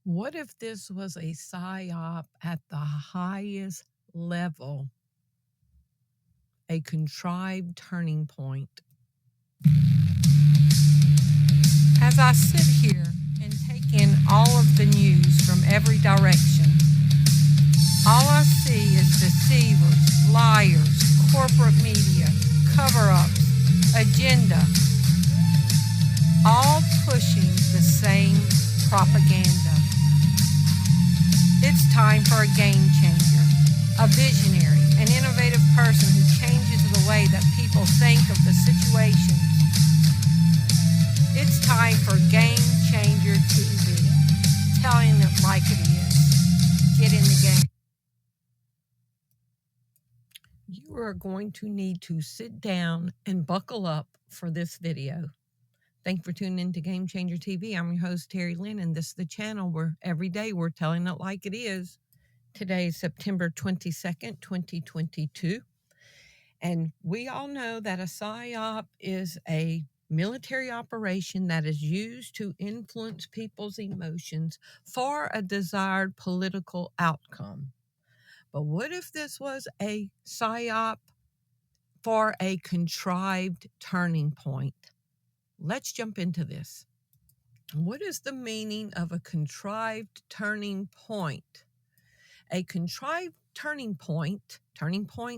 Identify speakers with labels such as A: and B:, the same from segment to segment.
A: What if this was a psyop at the highest level, a contrived turning point? As I sit here and take in all of the news from every direction, all I see is deceivers, liars, corporate media, cover-ups, agenda, all pushing the same propaganda. It's time for a game changer, a visionary, an innovative person who changes the way that people think of the situations. It's time for Game Changer TV, telling it like it is. Get in the game. You are going to need to sit down and buckle up for this video. Thank you for tuning in to Game Changer TV. I'm your host, Terry Lynn, and this is the channel where every day we're telling it like it is. Today is September 22nd, 2022. And we all know that a PSYOP is a military operation that is used to influence people's emotions for a desired political outcome. But what if this was a PSYOP for a contrived turning point? Let's jump into this. What is the meaning of a contrived turning point? A contrived turning point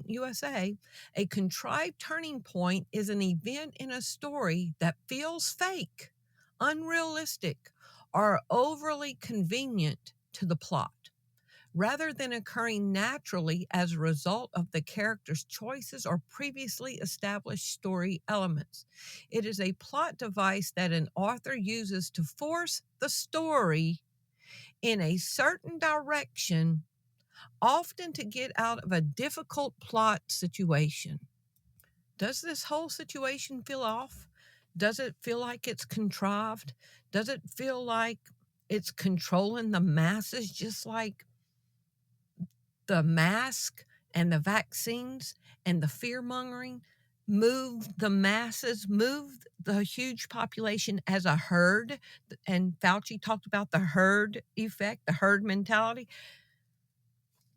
A: USA, a contrived turning point is an event in a story that feels fake, unrealistic, or overly convenient to the plot, rather than occurring naturally as a result of the character's choices or previously established story elements. It is a plot device that an author uses to force the story in a certain direction, often to get out of a difficult plot situation. Does this whole situation feel off? Does it feel like it's contrived? Does it feel like it's controlling the masses, just like the mask and the vaccines and the fear-mongering moved the masses, moved the huge population as a herd? And Fauci talked about the herd effect, the herd mentality.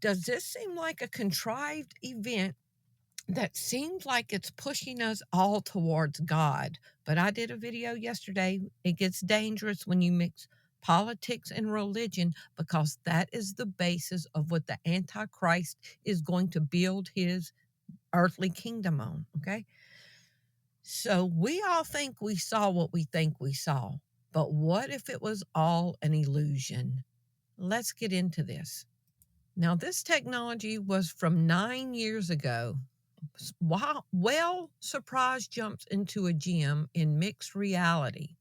A: Does this seem like a contrived event that seems like it's pushing us all towards God? But I did a video yesterday. It gets dangerous when you mix politics and religion, because that is the basis of what the Antichrist is going to build his earthly kingdom on, okay? So we all think we saw what we think we saw, but what if it was all an illusion? Let's get into this. Now, this technology was from 9 years ago. Well, surprise jumps into a gym in mixed reality.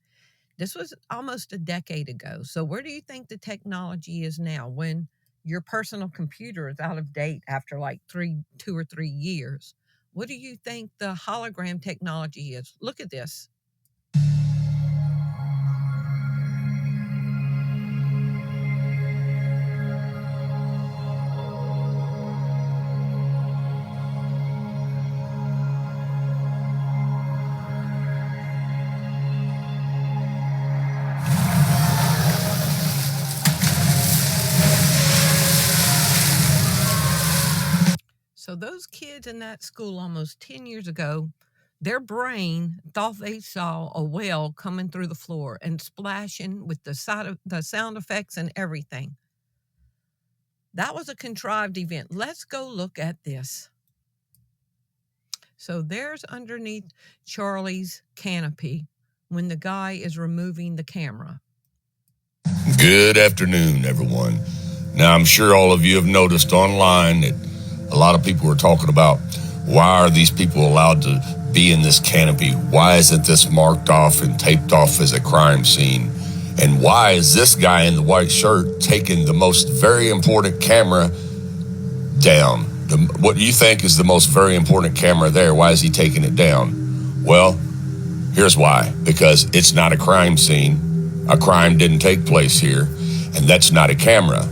A: This was almost a decade ago. So where do you think the technology is now when your personal computer is out of date after like 2 or 3 years? What do you think the hologram technology is? Look at this. So those kids in that school almost 10 years ago, their brain thought they saw a whale coming through the floor and splashing with the sound effects and everything. That was a contrived event. Let's go look at this. So there's underneath Charlie's canopy when the guy is removing the camera.
B: Good afternoon, everyone. Now, I'm sure all of you have noticed online that a lot of people are talking about, why are these people allowed to be in this canopy? Why isn't this marked off and taped off as a crime scene? And why is this guy in the white shirt taking the most very important camera down? What do you think is the most very important camera there? Why is he taking it down? Well, here's why. Because it's not a crime scene. A crime didn't take place here, and that's not a camera.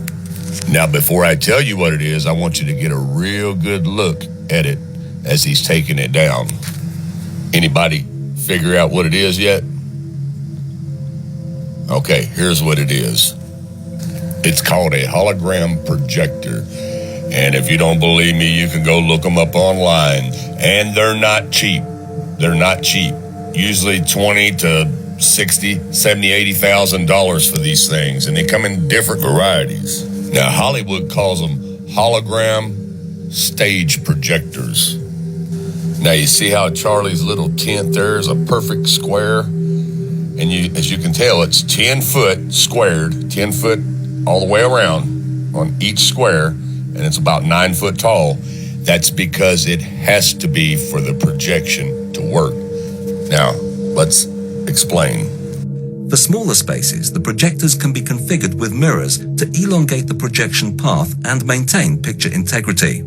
B: Now, before I tell you what it is, I want you to get a real good look at it as he's taking it down. Anybody figure out what it is yet? Okay, here's what it is. It's called a hologram projector. And if you don't believe me, you can go look them up online. And they're not cheap. They're not cheap. Usually $20 to $60, $70, $80,000 for these things. And they come in different varieties. Now, Hollywood calls them hologram stage projectors. Now, you see how Charlie's little tent there is a perfect square? And as you can tell, it's 10 foot squared, 10 foot all the way around on each square, and it's about 9 foot tall. That's because it has to be for the projection to work. Now, let's explain.
C: For smaller spaces, the projectors can be configured with mirrors to elongate the projection path and maintain picture integrity.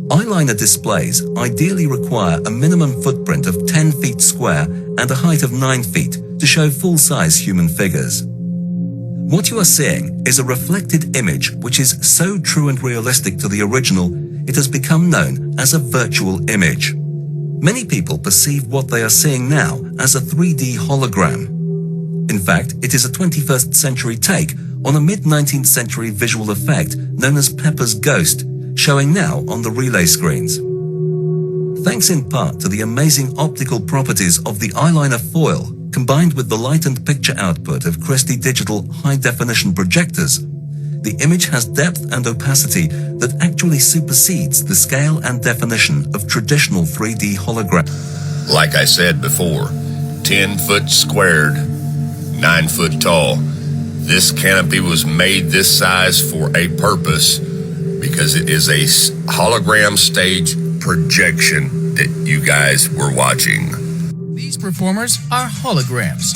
C: Eyeliner displays ideally require a minimum footprint of 10 feet square and a height of 9 feet to show full-size human figures. What you are seeing is a reflected image which is so true and realistic to the original, it has become known as a virtual image. Many people perceive what they are seeing now as a 3D hologram. In fact, it is a 21st century take on a mid-19th century visual effect known as Pepper's Ghost, showing now on the relay screens. Thanks in part to the amazing optical properties of the eyeliner foil, combined with the light and picture output of Christie Digital high-definition projectors, the image has depth and opacity that actually supersedes the scale and definition of traditional 3D hologram.
B: Like I said before, 10 foot squared, 9 foot tall. This canopy was made this size for a purpose, because it is a hologram stage projection that you guys were watching.
D: These performers are holograms.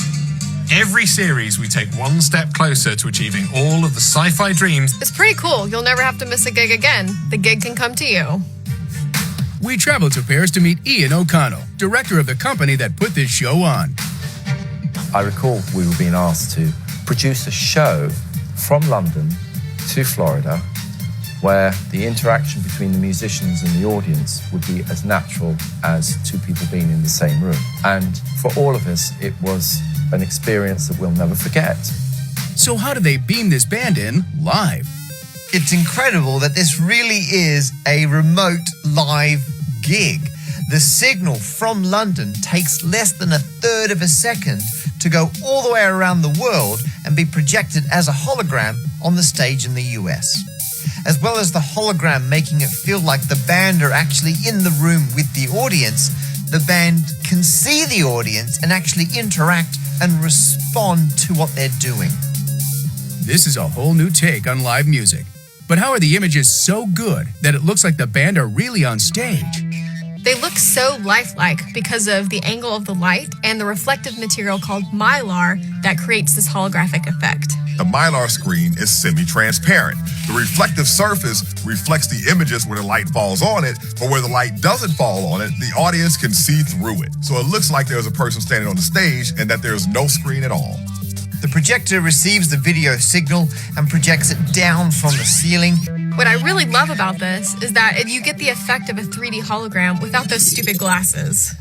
E: Every series, we take one step closer to achieving all of the sci-fi dreams.
F: It's pretty cool. You'll never have to miss a gig again. The gig can come to you.
D: We traveled to Paris to meet Ian O'Connell, director of the company that put this show on.
G: I recall we were being asked to produce a show from London to Florida where the interaction between the musicians and the audience would be as natural as two people being in the same room. And for all of us, it was an experience that we'll never forget.
D: So how do they beam this band in live?
H: It's incredible that this really is a remote live gig. The signal from London takes less than a third of a second to go all the way around the world and be projected as a hologram on the stage in the US. As well as the hologram making it feel like the band are actually in the room with the audience, the band can see the audience and actually interact and respond to what they're doing.
D: This is a whole new take on live music. But how are the images so good that it looks like the band are really on stage?
F: They look so lifelike because of the angle of the light and the reflective material called mylar that creates this holographic effect.
I: The mylar screen is semi-transparent. The reflective surface reflects the images where the light falls on it, but where the light doesn't fall on it, the audience can see through it. So it looks like there's a person standing on the stage and that there's no screen at all.
H: The projector receives the video signal and projects it down from the ceiling.
F: What I really love about this is that you get the effect of a 3D hologram without those stupid glasses.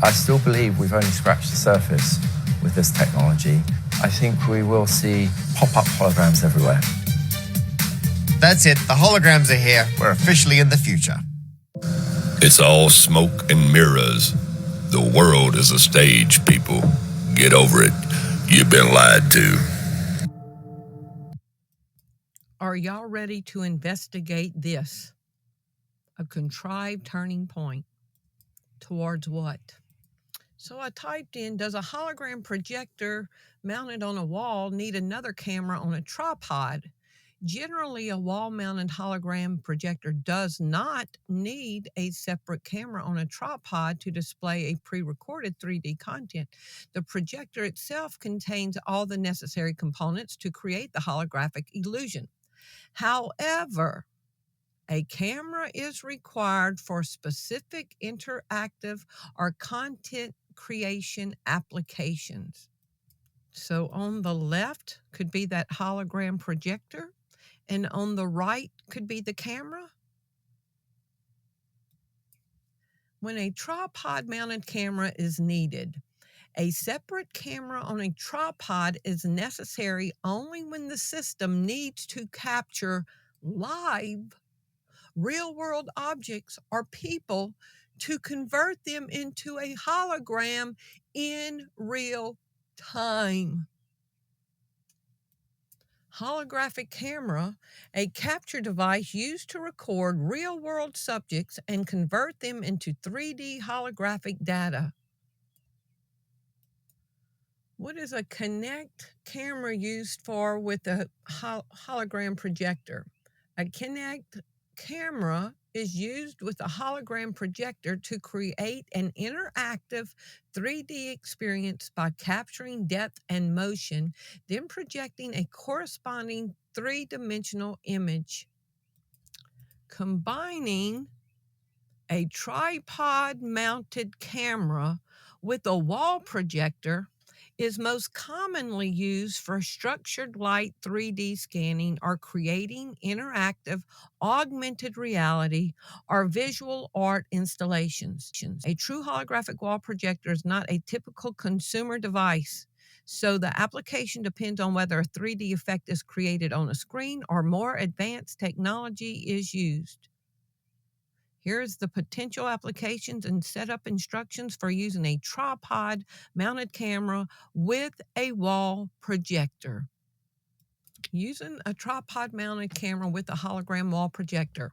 G: I still believe we've only scratched the surface with this technology. I think we will see pop-up holograms everywhere.
H: That's it, the holograms are here. We're officially in the future.
B: It's all smoke and mirrors. The world is a stage, people. Get over it. You've been lied to.
A: Are y'all ready to investigate this? A contrived turning point. Towards what? So I typed in, does a hologram projector mounted on a wall need another camera on a tripod? Generally, a wall-mounted hologram projector does not need a separate camera on a tripod to display a pre-recorded 3D content. The projector itself contains all the necessary components to create the holographic illusion. However, a camera is required for specific interactive or content creation applications. So on the left could be that hologram projector, and on the right could be the camera. When a tripod-mounted camera is needed, A separate camera on a tripod is necessary only when the system needs to capture live, real-world objects or people to convert them into a hologram in real time. Holographic camera, a capture device used to record real-world subjects and convert them into 3D holographic data. What is a Kinect camera used for with a hologram projector? A Kinect camera is used with a hologram projector to create an interactive 3D experience by capturing depth and motion, then projecting a corresponding three-dimensional image. Combining a tripod-mounted camera with a wall projector is most commonly used for structured light 3D scanning or creating interactive augmented reality or visual art installations. A true holographic wall projector is not a typical consumer device, so the application depends on whether a 3D effect is created on a screen or more advanced technology is used. Here's the potential applications and setup instructions for using a tripod-mounted camera with a wall projector. Using a tripod-mounted camera with a hologram wall projector.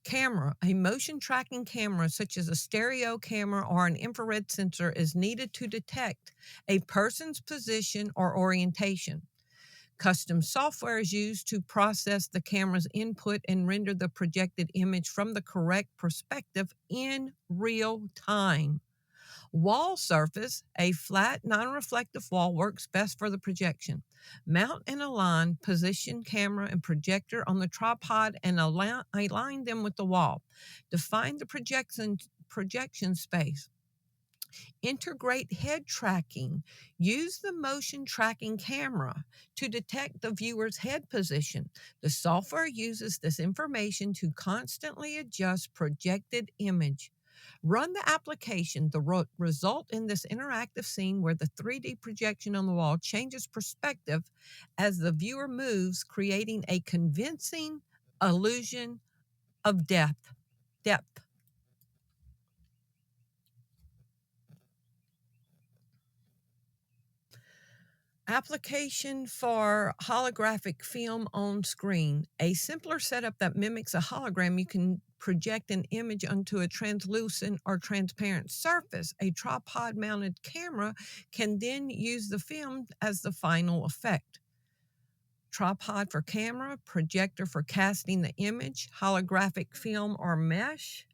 A: Camera, a motion tracking camera such as a stereo camera or an infrared sensor is needed to detect a person's position or orientation. Custom software is used to process the camera's input and render the projected image from the correct perspective in real time. Wall surface, a flat, non-reflective wall, works best for the projection. Mount and align, position camera and projector on the tripod and align them with the wall. Define the projection space. Integrate head tracking. Use the motion tracking camera to detect the viewer's head position. The software uses this information to constantly adjust projected image. Run the application. The result in this interactive scene where the 3D projection on the wall changes perspective as the viewer moves, creating a convincing illusion of depth. Application for holographic film on screen. A simpler setup that mimics a hologram. You can project an image onto a translucent or transparent surface. A tripod-mounted camera can then use the film as the final effect. Tripod for camera, projector for casting the image, holographic film or mesh.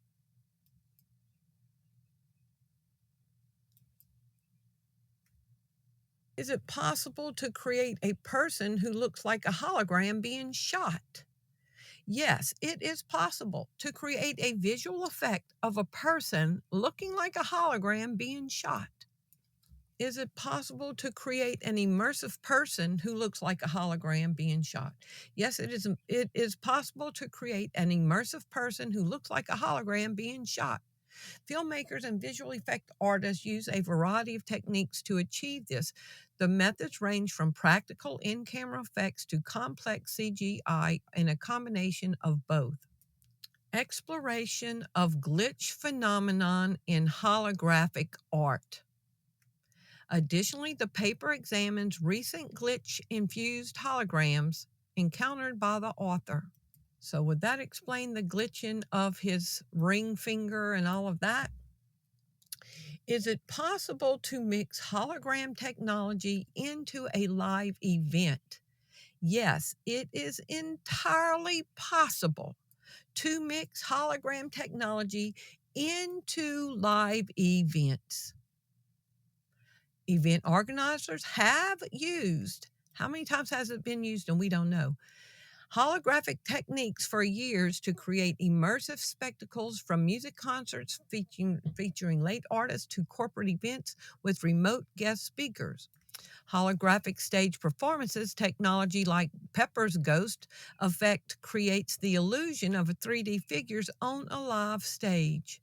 A: Is it possible to create a person who looks like a hologram being shot? Yes, it is possible to create a visual effect of a person looking like a hologram being shot. Is it possible to create an immersive person who looks like a hologram being shot? Yes, it is. It is possible to create an immersive person who looks like a hologram being shot. Filmmakers and visual effect artists use a variety of techniques to achieve this. The methods range from practical in-camera effects to complex CGI and a combination of both. Exploration of glitch phenomenon in holographic art. Additionally, the paper examines recent glitch-infused holograms encountered by the author. So would that explain the glitching of his ring finger and all of that? Is it possible to mix hologram technology into a live event? Yes, it is entirely possible to mix hologram technology into live events. Event organizers have used, how many times has it been used and we don't know, holographic techniques for years to create immersive spectacles, from music concerts featuring late artists to corporate events with remote guest speakers. Holographic stage performances technology like Pepper's Ghost effect creates the illusion of 3D figures on a live stage.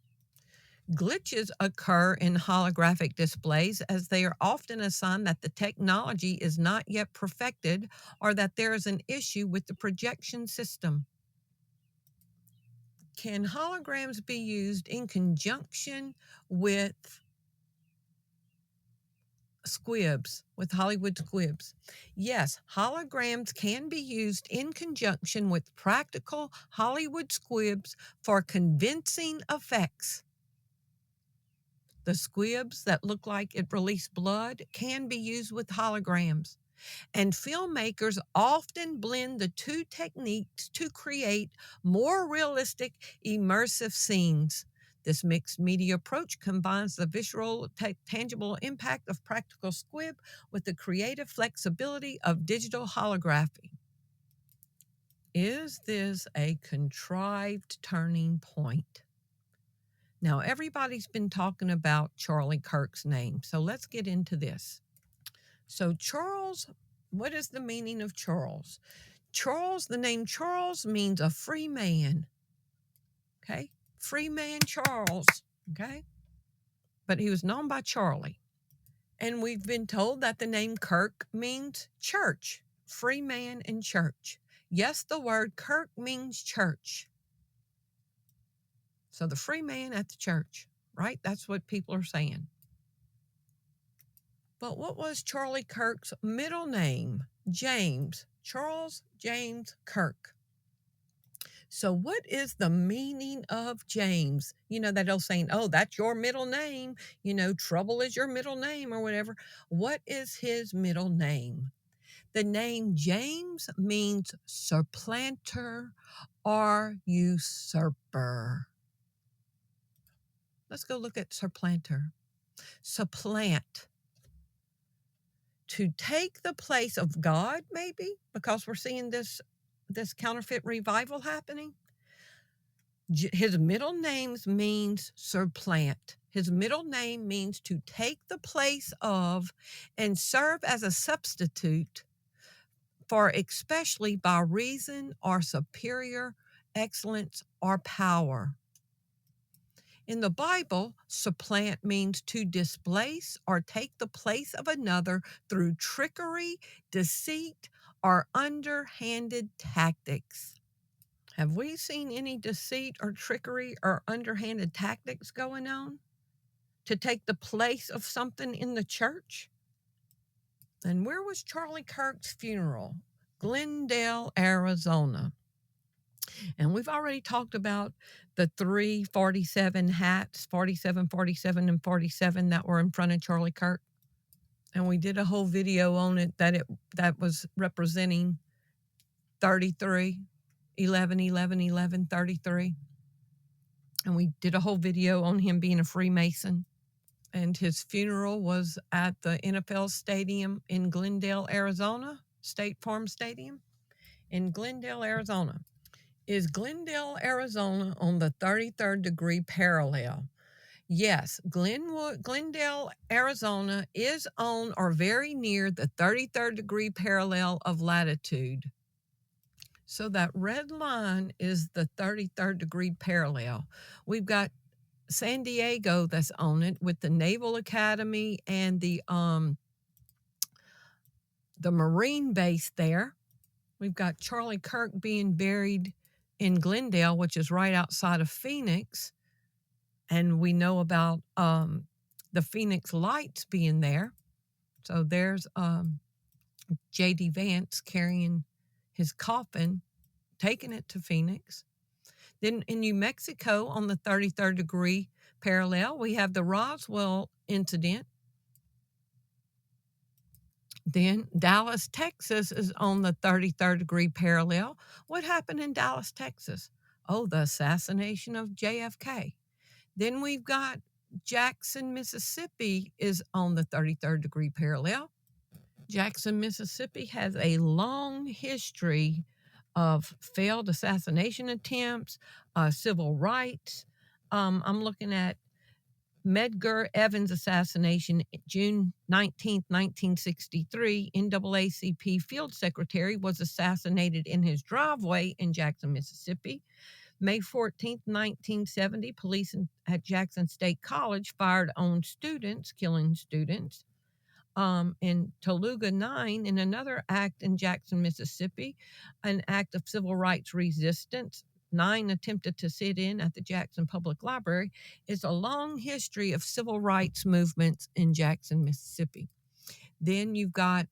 A: Glitches occur in holographic displays as they are often a sign that the technology is not yet perfected or that there is an issue with the projection system. Can holograms be used in conjunction with squibs, with Hollywood squibs? Yes, holograms can be used in conjunction with practical Hollywood squibs for convincing effects. The squibs that look like it release blood can be used with holograms. And filmmakers often blend the two techniques to create more realistic, immersive scenes. This mixed media approach combines the visual, tangible impact of practical squib with the creative flexibility of digital holography. Is this a contrived turning point? Now, everybody's been talking about Charlie Kirk's name, so let's get into this. So Charles, what is the meaning of Charles? Charles, the name Charles means a free man. Okay? Free man Charles. Okay? But he was known by Charlie. And we've been told that the name Kirk means church. Free man and church. Yes, the word Kirk means church. So the free man at the church, right? That's what people are saying. But what was Charlie Kirk's middle name? James. Charles James Kirk. So what is the meaning of James? You know, that old saying, oh, that's your middle name. You know, trouble is your middle name or whatever. What is his middle name? The name James means supplanter or usurper. Let's go look at supplanter. Supplant. To take the place of God, maybe, because we're seeing this counterfeit revival happening. His middle name means supplant. His middle name means to take the place of and serve as a substitute for, especially by reason or superior excellence or power. In the Bible, supplant means to displace or take the place of another through trickery, deceit, or underhanded tactics. Have we seen any deceit or trickery or underhanded tactics going on to take the place of something in the church? And where was Charlie Kirk's funeral? Glendale, Arizona. And we've already talked about the 347 hats, 47, 47, and 47 that were in front of Charlie Kirk. And we did a whole video on it that was representing 33, 11, 11, 11, 33. And we did a whole video on him being a Freemason. And his funeral was at the NFL Stadium in Glendale, Arizona, State Farm Stadium in Glendale, Arizona. Is Glendale, Arizona on the 33rd degree parallel? Yes, Glendale, Arizona is on or very near the 33rd degree parallel of latitude. So that red line is the 33rd degree parallel. We've got San Diego that's on it with the Naval Academy and the Marine base there. We've got Charlie Kirk being buried in Glendale, which is right outside of Phoenix. And we know about the Phoenix Lights being there. So there's J.D. Vance carrying his coffin, taking it to Phoenix. Then in New Mexico, on the 33rd degree parallel, we have the Roswell incident. Then Dallas, Texas is on the 33rd degree parallel. What happened in Dallas, Texas? Oh, the assassination of JFK. Then we've got Jackson, Mississippi is on the 33rd degree parallel. Jackson, Mississippi has a long history of failed assassination attempts, civil rights. I'm looking at Medgar Evans assassination, June 19th, 1963. NAACP field secretary was assassinated in his driveway in Jackson, Mississippi. May 14th, 1970, police at Jackson State College fired on students, killing students. In Toluga 9, in another act in Jackson, Mississippi, an act of civil rights resistance. 9 attempted to sit in at the Jackson Public Library. It's a long history of civil rights movements in Jackson, Mississippi. Then you've got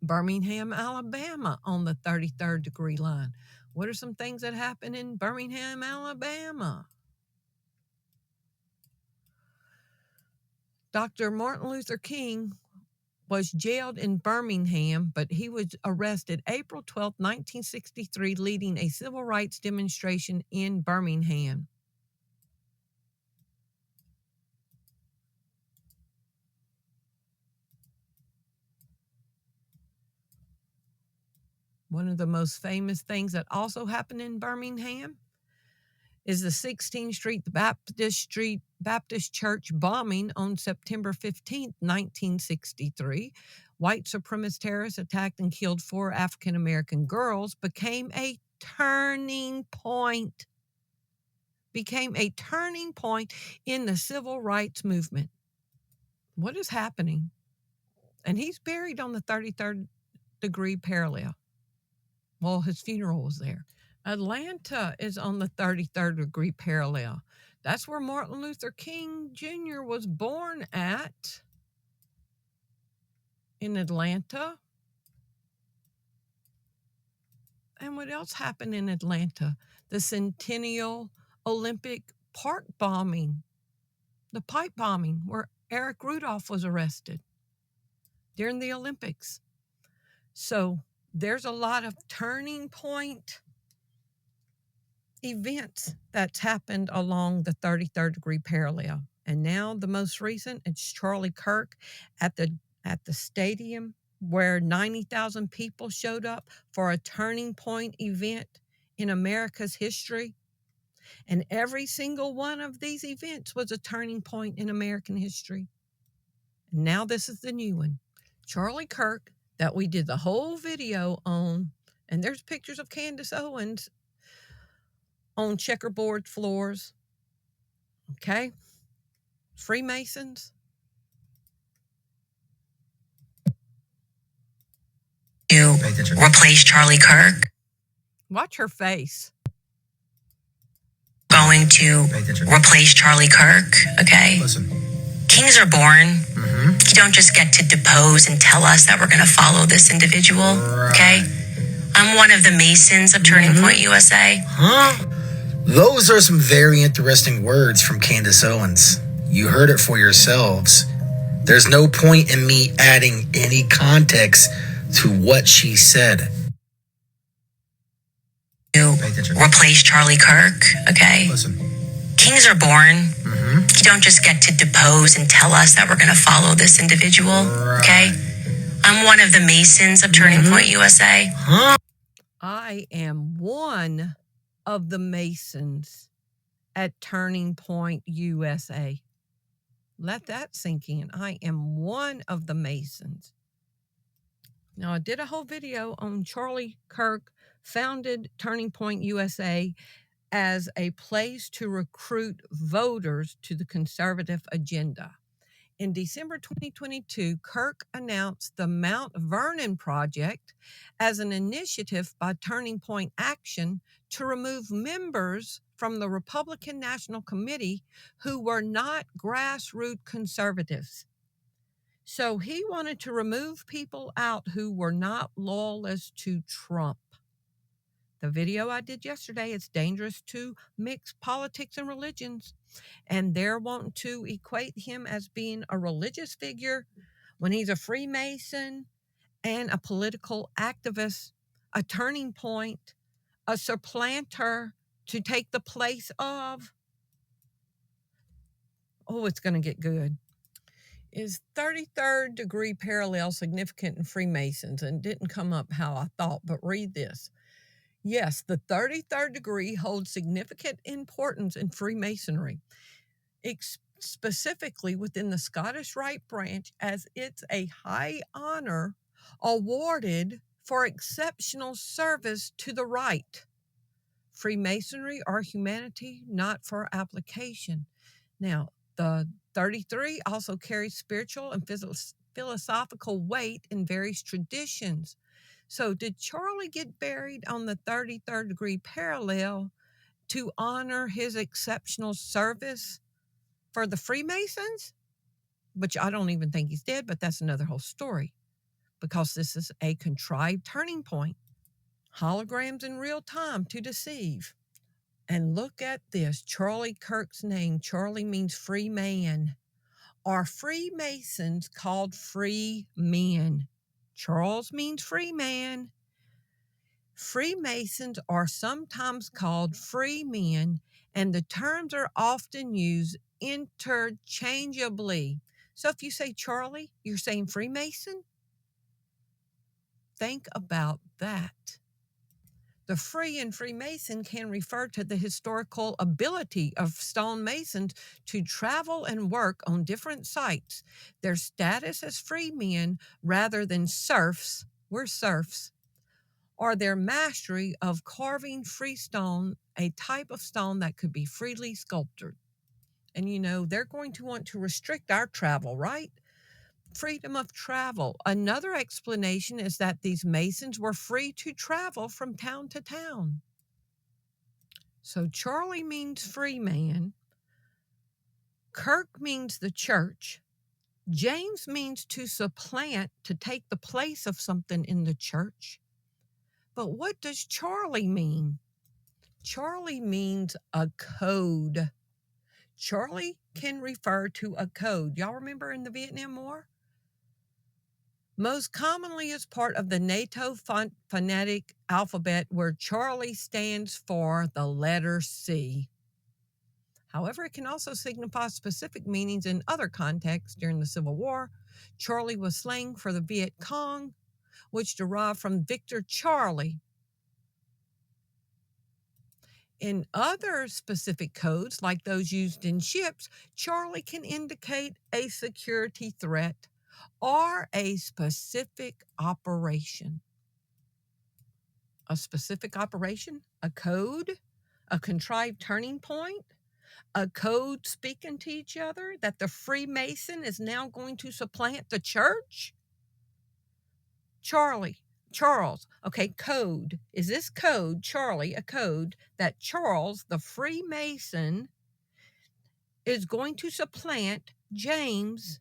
A: Birmingham, Alabama on the 33rd degree line. What are some things that happen in Birmingham, Alabama? Dr. Martin Luther King was jailed in Birmingham, but he was arrested April 12, 1963, leading a civil rights demonstration in Birmingham. One of the most famous things that also happened in Birmingham is the 16th Street Baptist Church bombing on September 15, 1963. White supremacist terrorists attacked and killed 4 African-American girls, became a turning point in the civil rights movement. What is happening? And he's buried on the 33rd degree parallel. Well, his funeral was there. Atlanta is on the 33rd degree parallel. That's where Martin Luther King Jr. was born at, in Atlanta. And what else happened in Atlanta? The Centennial Olympic Park bombing, the pipe bombing, where Eric Rudolph was arrested during the Olympics. So there's a lot of turning point events that's happened along the 33rd degree parallel. And now the most recent, it's Charlie Kirk at the stadium where 90,000 people showed up for a turning point event in America's history. And every single one of these events was a turning point in American history. And now this is the new one. Charlie Kirk, that we did the whole video on, and there's pictures of Candace Owens on checkerboard floors. Okay? Freemasons.
J: To replace Charlie Kirk.
A: Watch her face.
J: Going to replace Charlie Kirk, okay?
K: Listen.
J: Kings are born. You don't just get to depose and tell us that we're going to follow this individual, okay? I'm one of the Masons of Turning Point USA.
K: Huh? Those are some very interesting words from Candace Owens. You heard it for yourselves. There's no point in me adding any context to what she said.
J: To replace Charlie Kirk, okay?
K: Listen.
J: Kings are born. You don't just get to depose and tell us that we're going to follow this individual, okay? I'm one of the Masons of Turning Point USA.
K: Huh?
A: I am one of the Masons at Turning Point USA. Let that sink in. I am one of the Masons. Now, I did a whole video on Charlie Kirk founded Turning Point USA as a place to recruit voters to the conservative agenda. In December 2022, Kirk announced the Mount Vernon Project as an initiative by Turning Point Action to remove members from the Republican National Committee who were not grassroots conservatives. So he wanted to remove people out who were not loyalists to Trump. The video I did yesterday, it's dangerous to mix politics and religions. And they're wanting to equate him as being a religious figure when he's a Freemason and a political activist, a turning point, a supplanter to take the place of. Oh, it's going to get good. Is 33rd degree parallel significant in Freemasons? And it didn't come up how I thought, but read this. Yes, the 33rd degree holds significant importance in Freemasonry, specifically within the Scottish Rite branch, as it's a high honor awarded for exceptional service to the Rite. Freemasonry or humanity, not for application. Now, the 33 also carries spiritual and philosophical weight in various traditions. So, did Charlie get buried on the 33rd degree parallel to honor his exceptional service for the Freemasons? Which I don't even think he's dead, but that's another whole story, because this is a contrived turning point. Holograms in real time to deceive. And look at this, Charlie Kirk's name. Charlie means free man. Are Freemasons called free men? Charles means free man. Freemasons are sometimes called free men, and the terms are often used interchangeably. So if you say Charlie, you're saying Freemason? Think about that. The free and Freemason can refer to the historical ability of stonemasons to travel and work on different sites. Their status as free men rather than serfs, we're serfs, or their mastery of carving freestone, a type of stone that could be freely sculptured. And you know, they're going to want to restrict our travel, right? Freedom of travel. Another explanation is that these Masons were free to travel from town to town. So Charlie means free man. Kirk means the church. James means to supplant, to take the place of something in the church. But what does Charlie mean? Charlie means a code. Charlie can refer to a code. Y'all remember in the Vietnam War? Most commonly as part of the NATO phonetic alphabet, where Charlie stands for the letter C. However, it can also signify specific meanings in other contexts. During the Civil War, Charlie was slang for the Viet Cong, which derived from Victor Charlie. In other specific codes, like those used in ships, Charlie can indicate a security threat or a specific operation. A specific operation, a code, a contrived turning point, a code speaking to each other that the Freemason is now going to supplant the church? Charles, okay, code. Is this code, Charlie, a code that Charles, the Freemason, is going to supplant James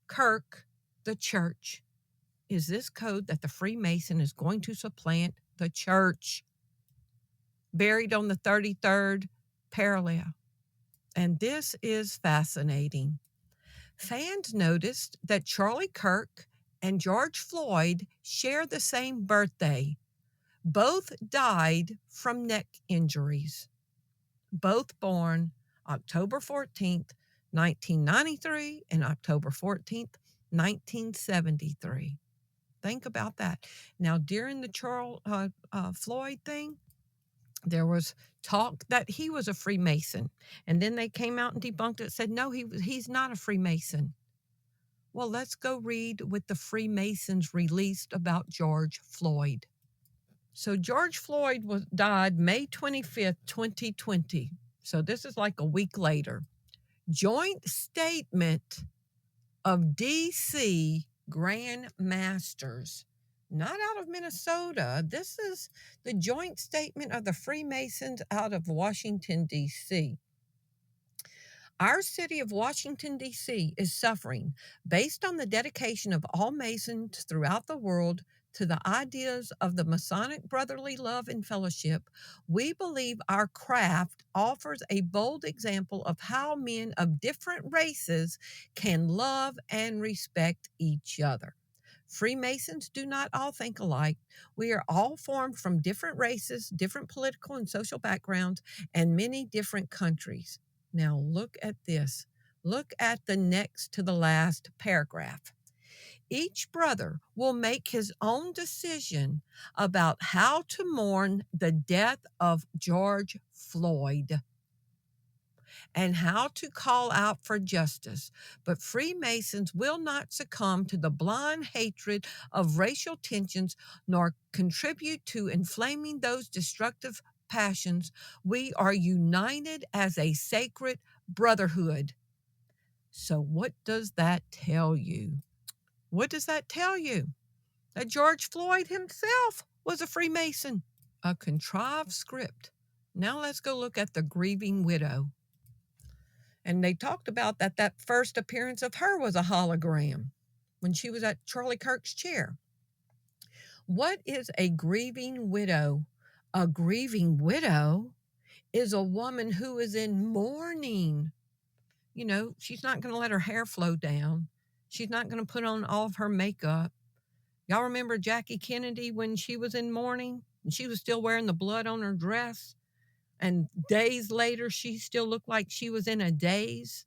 A: Kirk, the church? Is this code that the Freemason is going to supplant the church? Buried on the 33rd parallel. And this is fascinating. Fans noticed that Charlie Kirk and George Floyd share the same birthday. Both died from neck injuries. Both born October 14th, 1993 and October 14th, 1973. Think about that. Now, during the Charles Floyd thing, there was talk that he was a Freemason. And then they came out and debunked it, said, no, he's not a Freemason. Well, let's go read what the Freemasons released about George Floyd. So George Floyd died May 25th, 2020. So this is like a week later. Joint statement of DC Grand Masters, not out of Minnesota. This is the joint statement of the Freemasons out of Washington, D.C. Our city of Washington, D.C. is suffering based on the dedication of all Masons throughout the world to the ideas of the Masonic brotherly love and fellowship. We believe our craft offers a bold example of how men of different races can love and respect each other. Freemasons do not all think alike. We are all formed from different races, different political and social backgrounds, and many different countries. Now look at this. Look at the next to the last paragraph. Each brother will make his own decision about how to mourn the death of George Floyd and how to call out for justice. But Freemasons will not succumb to the blind hatred of racial tensions nor contribute to inflaming those destructive passions, we are united as a sacred brotherhood. So what does that tell you? What does that tell you? That George Floyd himself was a Freemason. A contrived script. Now let's go look at the grieving widow. And they talked about that first appearance of her was a hologram when she was at Charlie Kirk's chair. What is a grieving widow? A grieving widow is a woman who is in mourning. You know, she's not going to let her hair flow down. She's not going to put on all of her makeup. Y'all remember Jackie Kennedy when she was in mourning and she was still wearing the blood on her dress? And days later, she still looked like she was in a daze.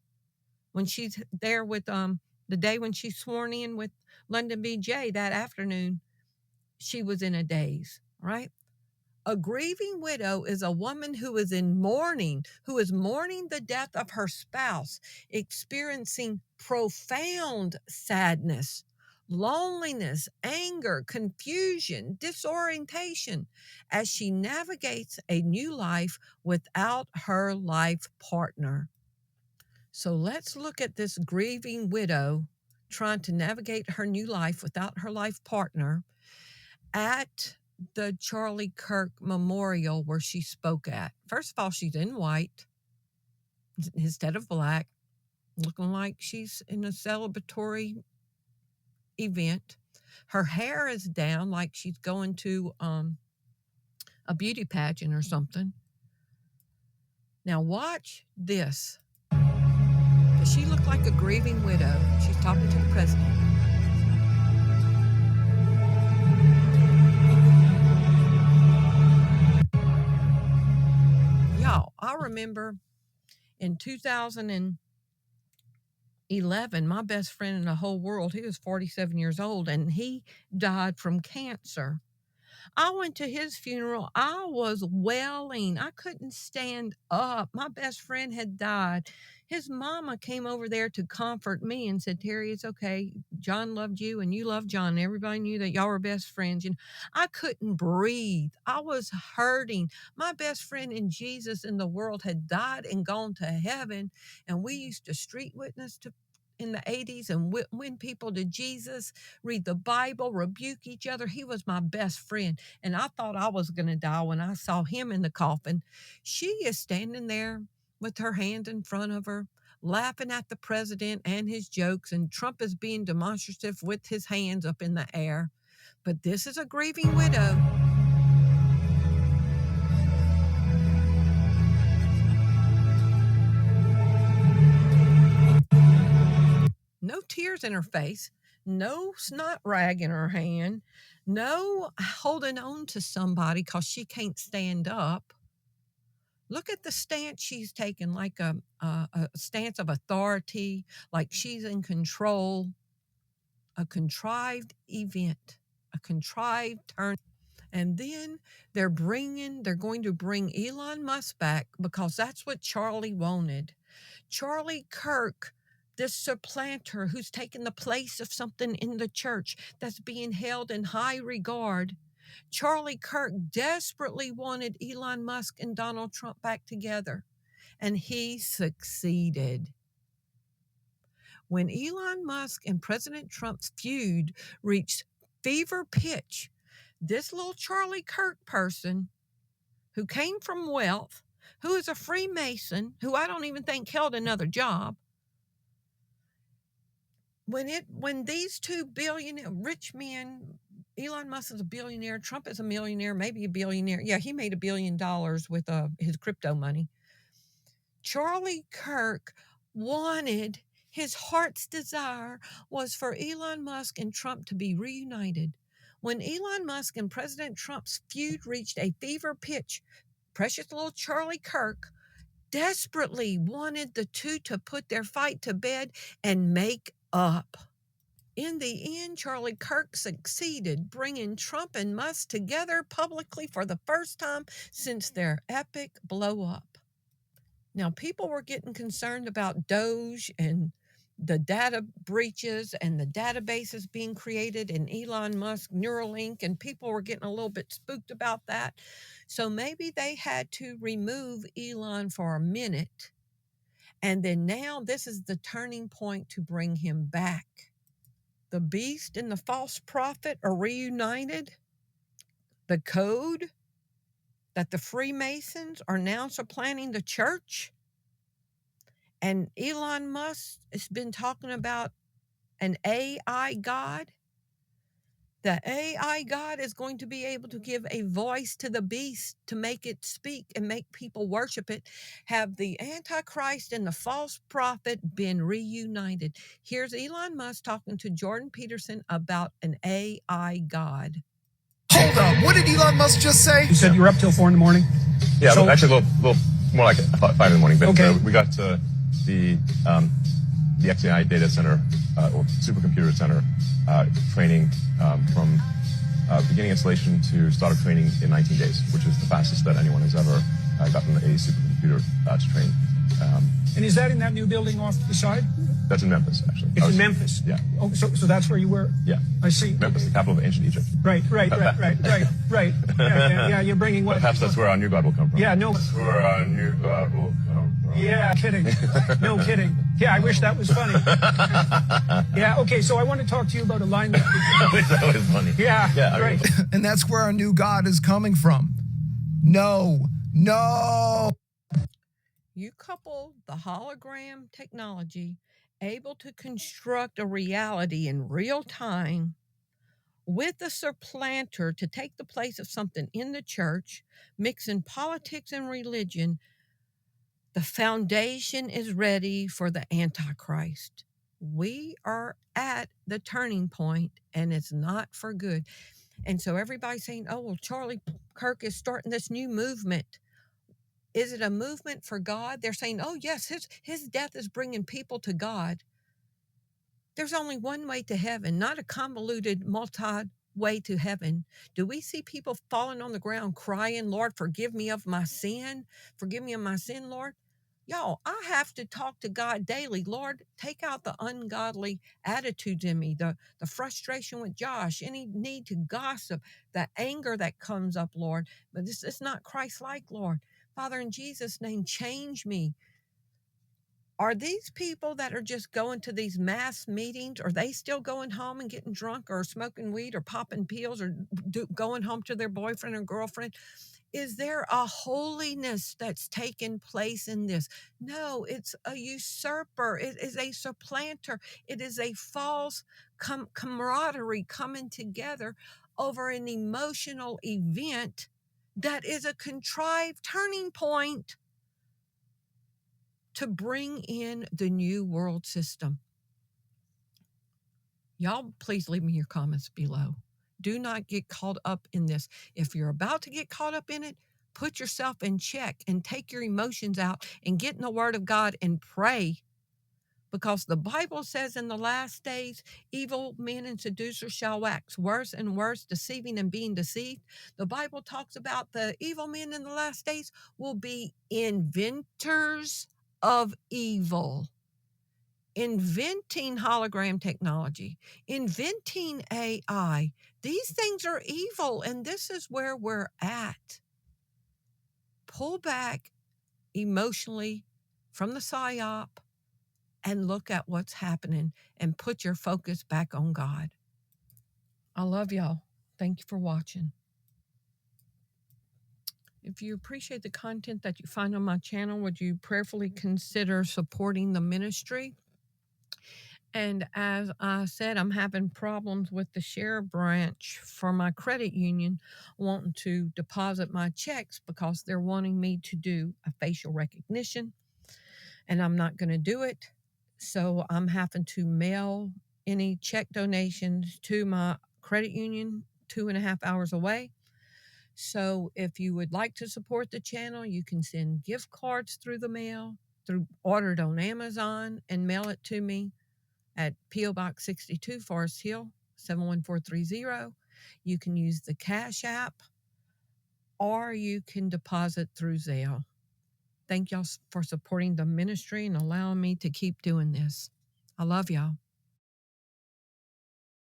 A: When she's there with the day when she's sworn in with London B.J. that afternoon, she was in a daze, right? A grieving widow is a woman who is in mourning, who is mourning the death of her spouse, experiencing profound sadness, loneliness, anger, confusion, disorientation as she navigates a new life without her life partner. So let's look at this grieving widow trying to navigate her new life without her life partner at the Charlie Kirk Memorial where she spoke at. First of all, she's in white instead of black, looking like she's in a celebratory event. Her hair is down like she's going to a beauty pageant or something. Now watch this. Does she look like a grieving widow? She's talking to the president. Y'all, I remember in 2011, my best friend in the whole world, he was 47 years old, and he died from cancer. I went to his funeral. I was wailing. I couldn't stand up. My best friend had died. His mama came over there to comfort me and said, Terry, it's okay. John loved you and you loved John. Everybody knew that y'all were best friends. And I couldn't breathe. I was hurting. My best friend in Jesus in the world had died and gone to heaven. And we used to street witness in the 80s and win people to Jesus, read the Bible, rebuke each other. He was my best friend. And I thought I was going to die when I saw him in the coffin. She is standing there with her hand in front of her, laughing at the president and his jokes. And Trump is being demonstrative with his hands up in the air. But this is a grieving widow. No tears in her face, no snot rag in her hand, no holding on to somebody because she can't stand up. Look at the stance she's taken, like a stance of authority, like she's in control. A contrived event, a contrived turn. And then they're going to bring Elon Musk back because that's what Charlie wanted. Charlie Kirk, this supplanter who's taken the place of something in the church that's being held in high regard. Charlie Kirk desperately wanted Elon Musk and Donald Trump back together, and he succeeded. When Elon Musk and President Trump's feud reached fever pitch, this little Charlie Kirk person who came from wealth, who is a Freemason, who I don't even think held another job, when these two rich men, Elon Musk is a billionaire, Trump is a millionaire, maybe a billionaire. Yeah, he made $1 billion with his crypto money. Charlie Kirk wanted, his heart's desire was for Elon Musk and Trump to be reunited. When Elon Musk and President Trump's feud reached a fever pitch, precious little Charlie Kirk desperately wanted the two to put their fight to bed and make up. In the end, Charlie Kirk succeeded, bringing Trump and Musk together publicly for the first time since their epic blow-up. Now, people were getting concerned about Doge and the data breaches and the databases being created in Elon Musk, Neuralink, and people were getting a little bit spooked about that. So maybe they had to remove Elon for a minute. And then now this is the turning point to bring him back. The beast and the false prophet are reunited. The code that the Freemasons are now supplanting the church. And Elon Musk has been talking about an AI God. The AI God is going to be able to give a voice to the beast to make it speak and make people worship it. Have the Antichrist and the false prophet been reunited? Here's Elon Musk talking to Jordan Peterson about an AI God.
H: Hold up. What did Elon Musk just say?
L: You said you were up till 4 in the morning?
M: Yeah, so, actually a little more like 5 in the morning. But
L: okay.
M: We got the XAI data center or supercomputer center training from beginning installation to start of training in 19 days, which is the fastest that anyone has ever gotten a supercomputer to train.
L: And is that in that new building off the side?
M: That's in Memphis, actually.
L: It's in Memphis?
M: Yeah.
L: Oh, so that's where you were?
M: Yeah.
L: I see.
M: Memphis, the capital of ancient Egypt.
L: Right. Yeah, you're bringing what?
M: Perhaps that's where our new God will come from.
L: Yeah, no.
M: That's where our new God will come from.
L: Yeah, kidding. No kidding. Yeah, I wish that was funny. Yeah, okay, so I want to talk to you about alignment.
M: I wish that was funny.
L: Yeah, right.
H: And that's where our new God is coming from. No.
A: You couple the hologram technology, able to construct a reality in real time, with a supplanter to take the place of something in the church, mixing politics and religion, the foundation is ready for the Antichrist. We are at the turning point, and it's not for good. And so everybody's saying, oh, well, Charlie Kirk is starting this new movement. Is it a movement for God? They're saying, oh, yes, his death is bringing people to God. There's only one way to heaven, not a convoluted multi-way to heaven. Do we see people falling on the ground crying, Lord, forgive me of my sin? Forgive me of my sin, Lord? Y'all, I have to talk to God daily. Lord, take out the ungodly attitudes in me, the frustration with Josh, any need to gossip, the anger that comes up, Lord. But this is not Christ-like, Lord. Father, in Jesus' name, change me. Are these people that are just going to these mass meetings, are they still going home and getting drunk or smoking weed or popping pills or going home to their boyfriend or girlfriend? Is there a holiness that's taken place in this? No, it's a usurper. It is a supplanter. It is a false camaraderie coming together over an emotional event that is a contrived turning point to bring in the new world system. Y'all, please leave me your comments below. Do not get caught up in this. If you're about to get caught up in it, put yourself in check and take your emotions out and get in the Word of God and pray. Because the Bible says in the last days, evil men and seducers shall wax worse and worse, deceiving and being deceived. The Bible talks about the evil men in the last days will be inventors of evil, inventing hologram technology, inventing AI. These things are evil, and this is where we're at. Pull back emotionally from the psyop and look at what's happening and put your focus back on God. I love y'all. Thank you for watching. If you appreciate the content that you find on my channel, would you prayerfully consider supporting the ministry? And as I said, I'm having problems with the share branch for my credit union wanting to deposit my checks because they're wanting me to do a facial recognition, and I'm not going to do it. So I'm having to mail any check donations to my credit union 2.5 hours away. So if you would like to support the channel, you can send gift cards through the mail, order it on Amazon and mail it to me at P.O. Box 62, Forest Hill, 71430. You can use the Cash App, or you can deposit through Zelle. Thank y'all for supporting the ministry and allowing me to keep doing this. I love y'all.